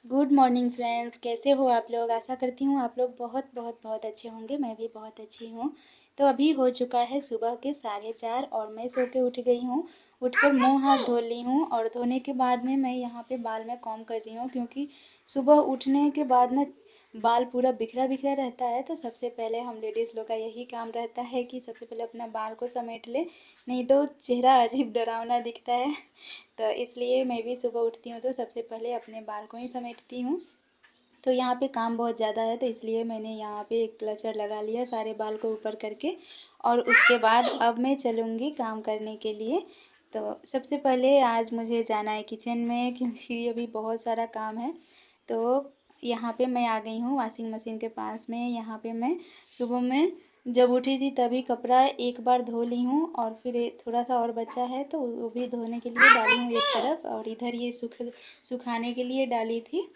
Good morning friends, कैसे हो आप लोग। आशा करती हूँ आप लोग बहुत बहुत बहुत अच्छे होंगे। मैं भी बहुत अच्छी हूँ। तो अभी हो चुका है सुबह के 4:30 और मैं सो के उठ गई हूँ। उठकर मुंह हाथ धो ली हूँ और धोने के बाद में मैं यहाँ पे बाल में कॉम्ब कर रही हूँ, क्योंकि सुबह उठने के बाद ना बाल पूरा बिखरा बिखरा रहता है। तो सबसे पहले हम लेडीज़ लोग का यही काम रहता है कि सबसे पहले अपना बाल को समेट ले, नहीं तो चेहरा अजीब डरावना दिखता है। तो इसलिए मैं भी सुबह उठती हूँ तो सबसे पहले अपने बाल को ही समेटती हूँ। तो यहाँ पे काम बहुत ज़्यादा है, तो इसलिए मैंने यहाँ पे एक क्लचर लगा लिया सारे बाल को ऊपर करके। और उसके बाद अब मैं चलूँगी काम करने के लिए। तो सबसे पहले आज मुझे जाना है किचन में, क्योंकि अभी बहुत सारा काम है। तो यहाँ पे मैं आ गई हूँ वॉशिंग मशीन के पास में। यहाँ पे मैं सुबह में जब उठी थी तभी कपड़ा एक बार धो ली हूँ, और फिर थोड़ा सा और बचा है तो वो भी धोने के लिए डाली हूँ एक तरफ, और इधर ये सुखाने के लिए डाली थी।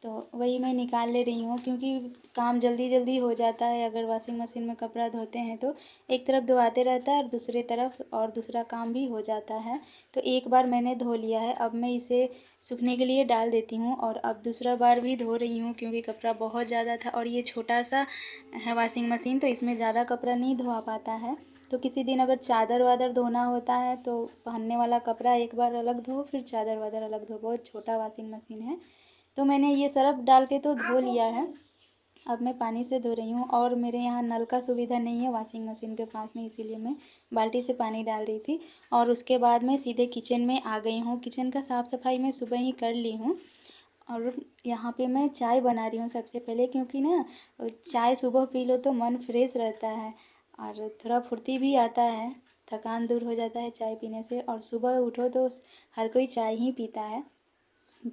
तो वही मैं निकाल ले रही हूँ, क्योंकि काम जल्दी जल्दी हो जाता है अगर वॉशिंग मशीन में कपड़ा धोते हैं तो। एक तरफ धोआते रहता है और दूसरी तरफ और दूसरा काम भी हो जाता है। तो एक बार मैंने धो लिया है, अब मैं इसे सूखने के लिए डाल देती हूँ और अब दूसरा बार भी धो रही हूँ, क्योंकि कपड़ा बहुत ज़्यादा था और ये छोटा सा है वॉशिंग मशीन, तो इसमें ज़्यादा कपड़ा नहीं धोआ पाता है। तो किसी दिन अगर चादर वादर धोना होता है तो पहनने वाला कपड़ा एक बार अलग धो, फिर चादर वादर अलग धो। बहुत छोटा वॉशिंग मशीन है। तो मैंने ये सर्फ़ डाल के तो धो लिया है। अब मैं पानी से धो रही हूँ, और मेरे यहाँ नल का सुविधा नहीं है वॉशिंग मशीन के पास में, इसीलिए मैं बाल्टी से पानी डाल रही थी। और उसके बाद मैं सीधे किचन में आ गई हूँ। किचन का साफ़ सफाई मैं सुबह ही कर ली हूँ। और यहाँ पे मैं चाय बना रही हूँ सबसे पहले, क्योंकि ना चाय सुबह पी लो तो मन फ्रेश रहता है और थोड़ा फुर्ती भी आता है, थकान दूर हो जाता है चाय पीने से। और सुबह उठो तो हर कोई चाय ही पीता है।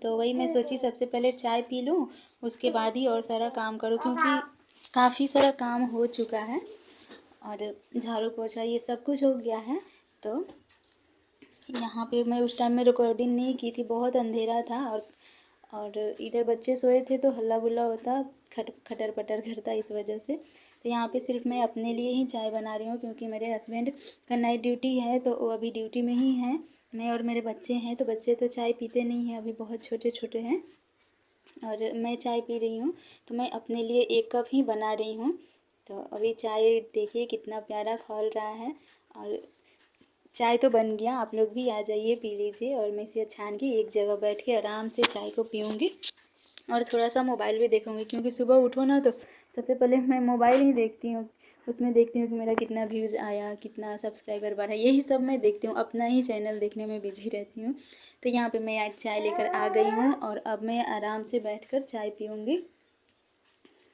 तो वही मैं सोची सबसे पहले चाय पी लूँ, उसके बाद ही और सारा काम करूँ, क्योंकि काफ़ी सारा काम हो चुका है और झाड़ू पोछा ये सब कुछ हो गया है। तो यहाँ पे मैं उस टाइम में रिकॉर्डिंग नहीं की थी, बहुत अंधेरा था। और इधर बच्चे सोए थे तो हल्ला गुल्ला होता, खटर पटर करता, इस वजह से। तो यहाँ पे सिर्फ मैं अपने लिए ही चाय बना रही हूँ, क्योंकि मेरे हस्बैंड का नाइट ड्यूटी है तो वो अभी ड्यूटी में ही हैं। मैं और मेरे बच्चे हैं, तो बच्चे तो चाय पीते नहीं हैं, अभी बहुत छोटे छोटे हैं। और मैं चाय पी रही हूँ, तो मैं अपने लिए एक कप ही बना रही हूँ। तो अभी चाय देखिए कितना प्यारा खौल रहा है। और चाय तो बन गया, आप लोग भी आ जाइए पी लीजिए। और मैं इसे छान के एक जगह बैठ के आराम से चाय को पीऊँगी और थोड़ा सा मोबाइल भी देखूँगी, क्योंकि सुबह उठो ना तो सबसे पहले मैं मोबाइल ही देखती हूँ। उसमें देखती हूँ कि मेरा कितना व्यूज़ आया, कितना सब्सक्राइबर बढ़ा, यही सब मैं देखती हूँ। अपना ही चैनल देखने में बिजी रहती हूँ। तो यहाँ पे मैं आज चाय लेकर आ गई हूँ और अब मैं आराम से बैठकर चाय पीऊँगी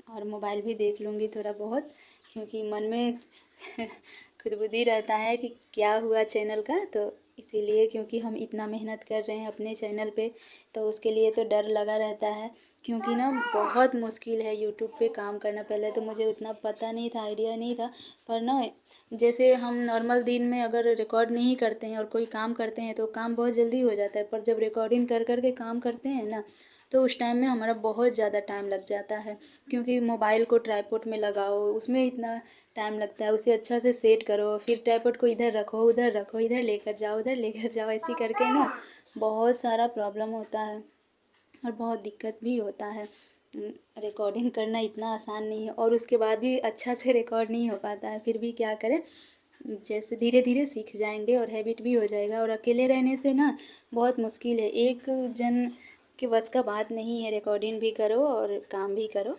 और मोबाइल भी देख लूँगी थोड़ा बहुत, क्योंकि मन में खुदबुदी रहता है कि क्या हुआ चैनल का। तो इसीलिए, क्योंकि हम इतना मेहनत कर रहे हैं अपने चैनल पे, तो उसके लिए तो डर लगा रहता है। क्योंकि ना बहुत मुश्किल है यूट्यूब पे काम करना। पहले तो मुझे उतना पता नहीं था, आइडिया नहीं था। पर ना जैसे हम नॉर्मल दिन में अगर रिकॉर्ड नहीं करते हैं और कोई काम करते हैं तो काम बहुत जल्दी हो जाता है, पर जब रिकॉर्डिंग कर कर के काम करते हैं ना तो उस टाइम में हमारा बहुत ज़्यादा टाइम लग जाता है। क्योंकि मोबाइल को ट्राइपॉड में लगाओ, उसमें इतना टाइम लगता है, उसे अच्छा से सेट करो, फिर ट्राइपॉड को इधर रखो उधर रखो, इधर लेकर जाओ उधर लेकर जाओ, ऐसे करके ना बहुत सारा प्रॉब्लम होता है और बहुत दिक्कत भी होता है। रिकॉर्डिंग करना इतना आसान नहीं है, और उसके बाद भी अच्छा से रिकॉर्ड नहीं हो पाता है। फिर भी क्या करें, जैसे धीरे धीरे सीख जाएंगे और हैबिट भी हो जाएगा। और अकेले रहने से ना बहुत मुश्किल है, एक जन के बस का बात नहीं है, रिकॉर्डिंग भी करो और काम भी करो।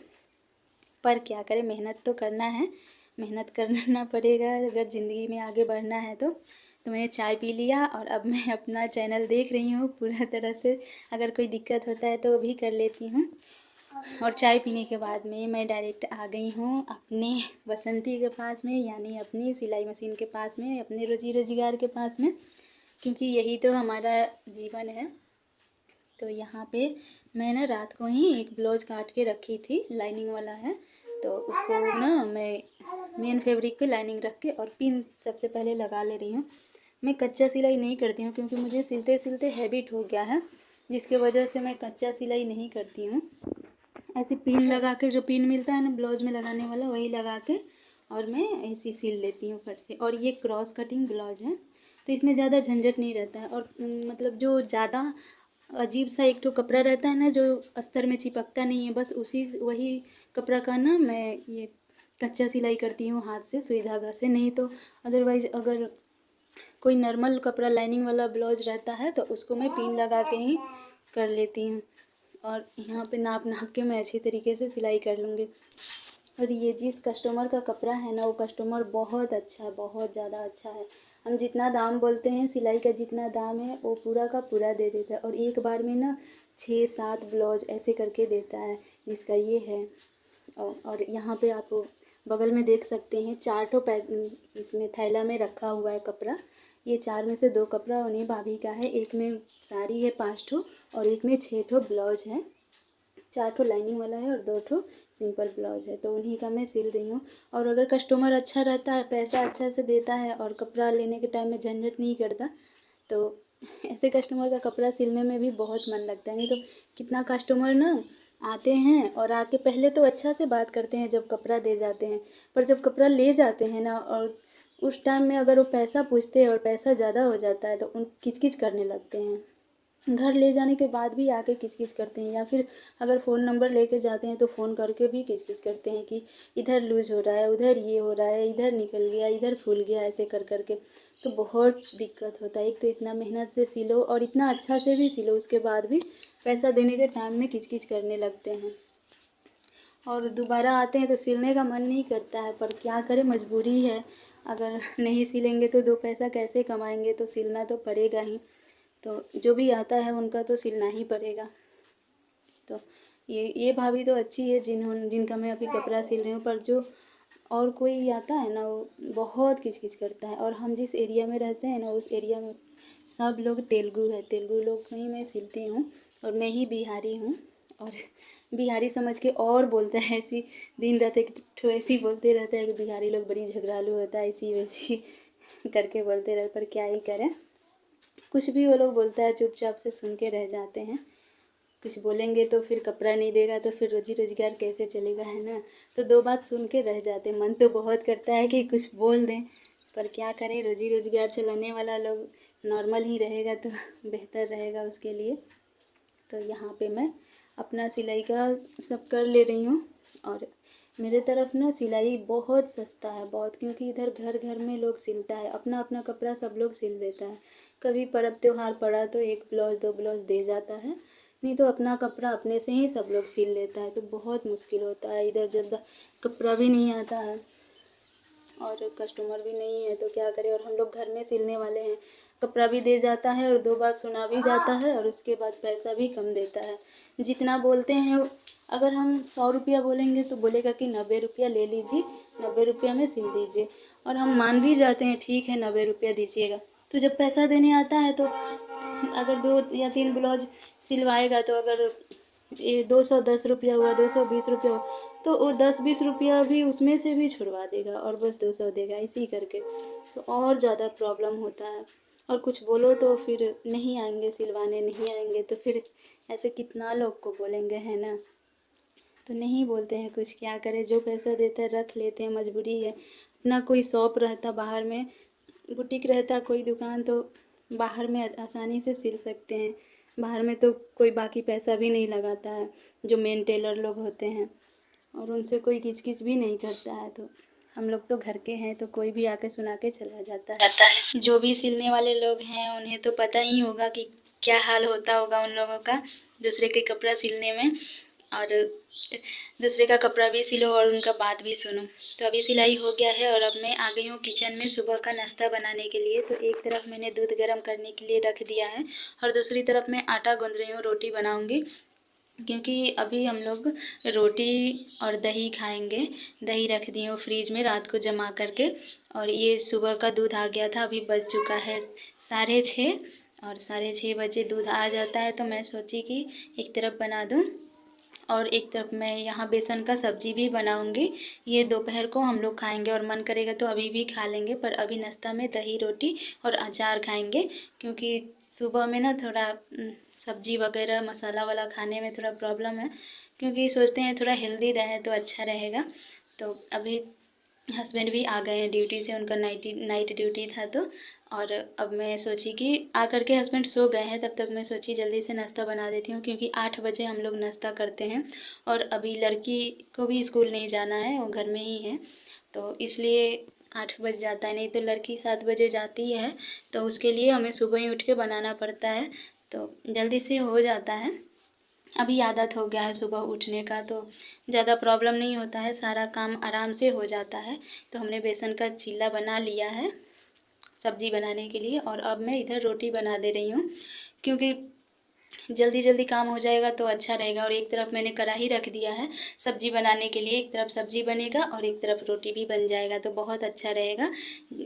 पर क्या करें, मेहनत तो करना है, मेहनत करना पड़ेगा अगर ज़िंदगी में आगे बढ़ना है तो। मैंने चाय पी लिया और अब मैं अपना चैनल देख रही हूँ पूरा तरह से। अगर कोई दिक्कत होता है तो भी कर लेती हूँ। और चाय पीने के बाद में मैं डायरेक्ट आ गई हूँ अपने बसंती के पास में, यानी अपनी सिलाई मशीन के पास में, अपने रोजी रोजगार के पास में, क्योंकि यही तो हमारा जीवन है। तो यहाँ पे मैं ना रात को ही एक ब्लाउज काट के रखी थी, लाइनिंग वाला है। तो उसको ना मैं मेन फैब्रिक पे लाइनिंग रख के और पिन सबसे पहले लगा ले रही हूँ। मैं कच्चा सिलाई नहीं करती हूँ, क्योंकि मुझे सिलते सिलते हैबिट हो गया है, जिसके वजह से मैं कच्चा सिलाई नहीं करती हूँ। ऐसे पिन लगा के, जो पिन मिलता है ना ब्लाउज में लगाने वाला, वही लगा के और मैं ऐसे सिल लेती हूँ फट से। और ये क्रॉस कटिंग ब्लाउज है तो इसमें ज़्यादा झंझट नहीं रहता है। और मतलब जो ज़्यादा अजीब सा एक तो कपड़ा रहता है ना जो अस्तर में चिपकता नहीं है, बस वही कपड़ा का ना मैं ये कच्चा सिलाई करती हूँ हाथ से सुई धागा से। नहीं तो अदरवाइज़ अगर कोई नॉर्मल कपड़ा लाइनिंग वाला ब्लाउज रहता है तो उसको मैं पिन लगा के ही कर लेती हूँ। और यहाँ पे नाप नाप के मैं अच्छी तरीके से सिलाई कर लूँगी। और ये जिस कस्टमर का कपड़ा है ना वो कस्टमर बहुत अच्छा है, बहुत ज़्यादा अच्छा है। हम जितना दाम बोलते हैं सिलाई का जितना दाम है वो पूरा का पूरा दे देता है। और एक बार में ना 6-7 ब्लाउज ऐसे करके देता है जिसका ये है। और यहाँ पे आप बगल में देख सकते हैं 4 ठो पैक इसमें थैला में रखा हुआ है कपड़ा। ये 4 में से 2 कपड़ा उन्हीं भाभी का है, एक में साड़ी है 5 ठो और एक में 6 ठो ब्लाउज है। 4 ठो लाइनिंग वाला है और 2 ठो सिंपल ब्लाउज है, तो उन्हीं का मैं सिल रही हूँ। और अगर कस्टमर अच्छा रहता है, पैसा अच्छा से देता है और कपड़ा लेने के टाइम में झंझट नहीं करता, तो ऐसे कस्टमर का कपड़ा सिलने में भी बहुत मन लगता है। नहीं तो कितना कस्टमर ना आते हैं और आके पहले तो अच्छा से बात करते हैं जब कपड़ा दे जाते हैं, पर जब कपड़ा ले जाते हैं ना और उस टाइम में अगर वो पैसा पूछते हैं और पैसा ज़्यादा हो जाता है तो उन किच-किच करने लगते हैं। घर ले जाने के बाद भी आके किच-किच करते हैं, या फिर अगर फ़ोन नंबर लेके जाते हैं तो फ़ोन करके भी किच-किच करते हैं कि इधर लूज़ हो रहा है, उधर ये हो रहा है, इधर निकल गया, इधर फूल गया, ऐसे कर कर के। तो बहुत दिक्कत होता है। एक तो इतना मेहनत से सिलो और इतना अच्छा से भी सिलो, उसके बाद भी पैसा देने के टाइम में किच-किच करने लगते हैं। और दोबारा आते हैं तो सिलने का मन नहीं करता है, पर क्या करें, मजबूरी है। अगर नहीं सिलेंगे तो 2 पैसा कैसे कमाएँगे, तो सिलना तो पड़ेगा ही। तो जो भी आता है उनका तो सिलना ही पड़ेगा। तो ये भाभी तो अच्छी है जिनका मैं अभी कपड़ा सिल रही हूँ, पर जो और कोई आता है ना वो बहुत किच-किच करता है। और हम जिस एरिया में रहते हैं ना उस एरिया में सब लोग तेलुगु है, तेलुगु लोग को ही मैं सिलती हूँ और मैं ही बिहारी हूँ। और बिहारी समझ के और बोलता है ऐसी दिन रात एक ठो ऐसे ही बोलते रहता है कि बिहारी लोग बड़ी झगड़ालू होता है, ऐसी वैसी करके बोलते रहते, पर क्या ही करें। कुछ भी वो लोग बोलता है चुपचाप से सुन के रह जाते हैं। कुछ बोलेंगे तो फिर कपड़ा नहीं देगा तो फिर रोजी रोजगार कैसे चलेगा, है ना। तो 2 बात सुन के रह जाते। मन तो बहुत करता है कि कुछ बोल दें, पर क्या करें, रोजी रोजगार चलाने वाला लोग नॉर्मल ही रहेगा तो बेहतर रहेगा उसके लिए। तो यहाँ पे मैं अपना सिलाई का सब कर ले रही हूँ। और मेरे तरफ ना सिलाई बहुत सस्ता है बहुत, क्योंकि इधर घर घर में लोग सिलता है, अपना अपना कपड़ा सब लोग सिल देता है। कभी पर्व त्योहार पड़ा तो 1 ब्लाउज 2 ब्लाउज दे जाता है, नहीं तो अपना कपड़ा अपने से ही सब लोग सिल लेता है। तो बहुत मुश्किल होता है, इधर ज़्यादा कपड़ा भी नहीं आता है और कस्टमर भी नहीं है, तो क्या करें। और हम लोग घर में सिलने वाले हैं, कपड़ा भी दे जाता है और 2 बात सुना भी जाता है और उसके बाद पैसा भी कम देता है। जितना बोलते हैं, अगर हम 100 रुपया बोलेंगे तो बोलेगा कि 90 रुपया ले लीजिए, 90 रुपया में सिल दीजिए। और हम मान भी जाते हैं, ठीक है 90 रुपया दीजिएगा। तो जब पैसा देने आता है तो अगर 2 या 3 ब्लाउज सिलवाएगा तो अगर ये 210 रुपया हुआ, 220 रुपया हुआ, तो वो 10-20 रुपया भी उसमें से भी छुड़वा देगा और बस 200 देगा, इसी करके। तो और ज़्यादा प्रॉब्लम होता है। और कुछ बोलो तो फिर नहीं आएंगे सिलवाने, नहीं आएंगे तो फिर ऐसे कितना लोग को बोलेंगे, है ना। तो नहीं बोलते हैं कुछ, क्या करें, जो पैसा देता है रख लेते हैं, मजबूरी है। अपना कोई शॉप रहता बाहर में, बुटीक रहता कोई दुकान, तो बाहर में आसानी से सिल सकते हैं। बाहर में तो कोई बाकी पैसा भी नहीं लगाता है, जो मेन टेलर लोग होते हैं, और उनसे कोई किच-किच भी नहीं करता है। तो हम लोग तो घर के हैं तो कोई भी आके सुना के चला जाता है। जो भी सिलने वाले लोग हैं उन्हें तो पता ही होगा कि क्या हाल होता होगा उन लोगों का दूसरे के कपड़ा सिलने में। और दूसरे का कपड़ा भी सिलो और उनका बात भी सुनो। तो अभी सिलाई हो गया है और अब मैं आ गई हूँ किचन में सुबह का नाश्ता बनाने के लिए। तो एक तरफ मैंने दूध गर्म करने के लिए रख दिया है और दूसरी तरफ मैं आटा गूंद रही हूँ, रोटी बनाऊँगी। क्योंकि अभी हम लोग रोटी और दही खाएंगे। दही रख दी हूँ फ्रिज में रात को जमा करके। और ये सुबह का दूध आ गया था, अभी बज चुका है 6:30 और 6:30 बजे दूध आ जाता है। तो मैं सोची कि एक तरफ बना दूँ और एक तरफ मैं यहाँ बेसन का सब्जी भी बनाऊँगी। ये दोपहर को हम लोग खाएंगे और मन करेगा तो अभी भी खा लेंगे, पर अभी नाश्ता में दही रोटी और अचार खाएंगे। क्योंकि सुबह में ना थोड़ा सब्जी वगैरह मसाला वाला खाने में थोड़ा प्रॉब्लम है, क्योंकि सोचते हैं थोड़ा हेल्दी रहे तो अच्छा रहेगा। तो अभी हस्बैंड भी आ गए हैं ड्यूटी से, उनका नाइट ड्यूटी था, तो और अब मैं सोची कि आकर के हस्बैंड सो गए हैं, तब तक मैं सोची जल्दी से नाश्ता बना देती हूँ, क्योंकि 8 बजे हम लोग नाश्ता करते हैं और अभी लड़की को भी स्कूल नहीं जाना है, वो घर में ही है, तो इसलिए 8 बज जाता है। नहीं तो लड़की 7 बजे जाती है, तो उसके लिए हमें सुबह ही उठ के बनाना पड़ता है, तो जल्दी से हो जाता है। अभी आदत हो गया है सुबह उठने का, तो ज़्यादा प्रॉब्लम नहीं होता है, सारा काम आराम से हो जाता है। तो हमने बेसन का चीला बना लिया है सब्ज़ी बनाने के लिए, और अब मैं इधर रोटी बना दे रही हूँ, क्योंकि जल्दी जल्दी काम हो जाएगा तो अच्छा रहेगा। और एक तरफ मैंने कढ़ाई रख दिया है सब्ज़ी बनाने के लिए, एक तरफ सब्ज़ी बनेगा और एक तरफ रोटी भी बन जाएगा, तो बहुत अच्छा रहेगा।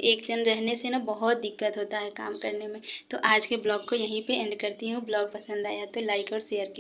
एक जन रहने से ना बहुत दिक्कत होता है काम करने में। तो आज के ब्लॉग को यहीं पे एंड करती हूँ। ब्लॉग पसंद आया तो लाइक और शेयर